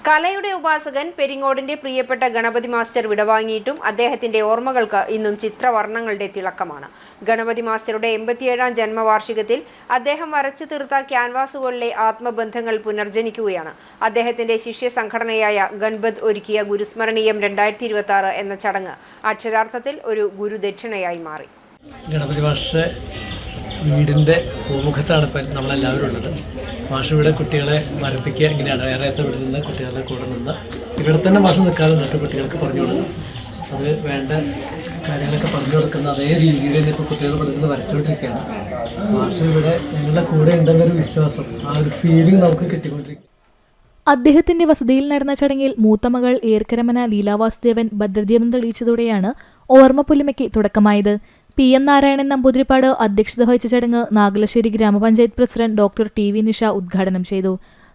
കലയുടെ ഉപാസകൻ പെരിങ്ങോടിന്റെ പ്രിയപ്പെട്ട ഗണപതി മാസ്റ്റർ വിടവാങ്ങിയിട്ടും അദ്ദേഹത്തിന്റെ ഓർമ്മകൾക്ക് ഇന്നും ചിത്രവർണ്ണങ്ങളുടെ തിളക്കമാണ്. ഗണപതി മാസ്റ്ററുടെ 87ാം ജന്മവാർഷികത്തിൽ അദ്ദേഹം വരച്ചു തീർത്ത ക്യാൻവാസുകളിലെ ആത്മബന്ധങ്ങൾ പുനർജനിക്കുകയാണ്. അദ്ദേഹത്തിന്റെ ശിഷ്യ സംഘടനയായ ഗൺപത് ഒരുക്കിയ ഗുരുസ്മരണീയം 2026 എന്ന ചടങ്ങ് അക്ഷരാർത്ഥത്തിൽ ഒരു ഗുരുദക്ഷിണയായി മാറി. ഗണപതി മാസ്റ്റർ വീടിൻ്റെ പൂമുഖത്താണ് ഇപ്പം നമ്മളെല്ലാവരും ഉള്ളത്. മാഷ് ഇവിടെ കുട്ടികളെ വരപ്പിക്കുക ഇങ്ങനെയാണ്. ഏറെയത്തെ ഇവിടെ നിന്ന് കുട്ടികളുടെ കൂടെ നിന്ന് ഇവിടെ തന്നെ മാഷ് നിൽക്കാതെ നിന്നിട്ട് കുട്ടികൾക്ക് പറഞ്ഞു കൊടുക്കും. അത് വേണ്ട കാര്യങ്ങളൊക്കെ പറഞ്ഞു കൊടുക്കുന്ന അതേ രീതിയിൽ തന്നെ ഇപ്പോൾ കുട്ടികൾ പഠിക്കുന്നത് വരച്ചുകൊണ്ടിരിക്കുകയാണ്. മാഷ് ഇവിടെ ഞങ്ങളുടെ കൂടെ ഉണ്ടെന്നൊരു വിശ്വാസം, ആ ഒരു ഫീലിംഗ് നമുക്ക് കിട്ടിക്കൊണ്ടിരിക്കും. അദ്ദേഹത്തിന്റെ വസതിയിൽ നടന്ന ചടങ്ങിൽ മൂത്തമകൾ ഏർക്കരമന ലീലാവാസുദേവൻ ഭദ്രദീപം തെളിയിച്ചതോടെയാണ് ഓർമ്മപ്പൊലിമയ്ക്ക് തുടക്കമായത്. PM നാരായണൻ നമ്പൂതിരിപ്പാട് അധ്യക്ഷത വഹിച്ച ചടങ്ങ് നാഗലശ്ശേരി ഗ്രാമപഞ്ചായത്ത് പ്രസിഡന്റ് ഡോക്ടർ TV നിഷ ഉദ്ഘാടനം ചെയ്തു.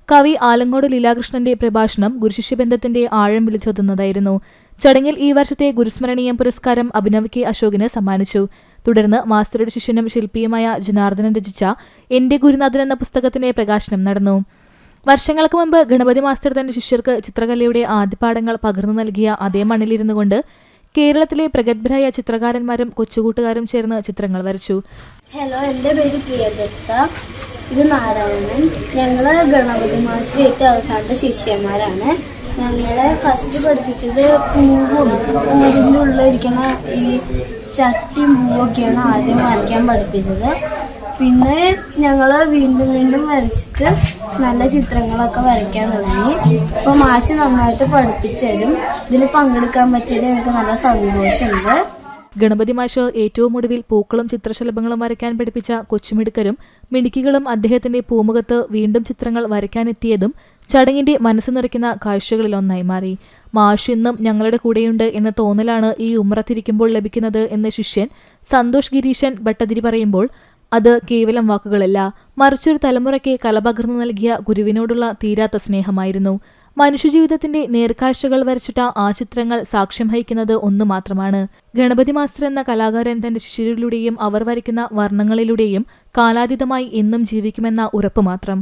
കവി ആലങ്ങോട് ലീലാകൃഷ്ണന്റെ പ്രഭാഷണം ഗുരുശിഷ്യബന്ധത്തിന്റെ ആഴം വിളിച്ചോതുന്നതായിരുന്നു. ചടങ്ങിൽ ഈ വർഷത്തെ ഗുരുസ്മരണീയം പുരസ്കാരം അഭിനവ് K അശോകിന് സമ്മാനിച്ചു. തുടർന്ന് മാസ്റ്ററുടെ ശിഷ്യനും ശില്പിയുമായ ജനാർദ്ദനൻ രചിച്ച എന്റെ ഗുരുനാഥൻ എന്ന പുസ്തകത്തിന്റെ പ്രകാശനം നടന്നു. വർഷങ്ങൾക്ക് മുമ്പ് ഗണപതി മാസ്റ്റർ തന്റെ ശിഷ്യർക്ക് ചിത്രകലയുടെ ആദ്യപാഠങ്ങൾ പകർന്നു നൽകിയ അതേ മണ്ണിലിരുന്നു കൊണ്ട് കേരളത്തിലെ പ്രഗത്ഭരായ ചിത്രകാരന്മാരും കൊച്ചുകൂട്ടുകാരും ചേർന്ന് ചിത്രങ്ങൾ വരച്ചു. ഹലോ, എൻ്റെ പേര് പ്രിയദത്ത, ഇത് നാരായണൻ. ഞങ്ങൾ ഗണപതി മാസ്റ്റർ ഏറ്റവും അവസാനത്തെ ശിഷ്യന്മാരാണ്. ഞങ്ങളെ ഫസ്റ്റ് പഠിപ്പിച്ചത് പൂവും പൂവിൻ്റെ ഉള്ളിലിരിക്കണ ഈ ചട്ടിയും പൂവൊക്കെയാണ് ആദ്യം വരയ്ക്കാൻ പഠിപ്പിച്ചത്. പിന്നെ ഞങ്ങൾ വീണ്ടും വരച്ചിട്ട് നല്ല ചിത്രങ്ങളൊക്കെ വരയ്ക്കാൻ തുടങ്ങി. അപ്പോൾ മാഷ് നന്നായിട്ട് പഠിപ്പിച്ചു തരും. ഇതിൽ പങ്കെടുക്കാൻ പറ്റിയത് എനിക്ക് നല്ല സന്തോഷമുണ്ട്. ഗണപതി മാഷ് ഏറ്റവും ഒടുവിൽ പൂക്കളും ചിത്രശലഭങ്ങളും വരയ്ക്കാൻ പഠിപ്പിച്ച കൊച്ചുമിടുക്കരും മിടുക്കികളും അദ്ദേഹത്തിന്റെ പൂമുഖത്ത് വീണ്ടും ചിത്രങ്ങൾ വരയ്ക്കാനെത്തിയതും ചടങ്ങിന്റെ മനസ്സ് നിറയ്ക്കുന്ന കാഴ്ചകളിലൊന്നായി മാറി. മാഷ് ഇന്നും ഞങ്ങളുടെ കൂടെയുണ്ട് എന്ന തോന്നലാണ് ഈ ഉമ്മറത്തിരിക്കുമ്പോൾ ലഭിക്കുന്നത് എന്ന് ശിഷ്യൻ സന്തോഷ് ഗിരീശൻ ഭട്ടതിരി പറയുമ്പോൾ അത് കേവലം വാക്കുകളല്ല, മറിച്ചൊരു തലമുറയ്ക്ക് കല പകർന്നു നൽകിയ ഗുരുവിനോടുള്ള തീരാത്ത സ്നേഹമായിരുന്നു. മനുഷ്യജീവിതത്തിന്റെ നേർക്കാഴ്ചകൾ വരച്ചിട്ട ആ ചിത്രങ്ങൾ സാക്ഷ്യം വഹിക്കുന്നത് ഒന്നു മാത്രമാണ്. ഗണപതി മാസ്റ്റർ എന്ന കലാകാരൻ തന്റെ ശിഷ്യരിലൂടെയും അവർ വരയ്ക്കുന്ന വർണ്ണങ്ങളിലൂടെയും കാലാതീതമായി എന്നും ജീവിക്കുമെന്ന ഉറപ്പ് മാത്രം.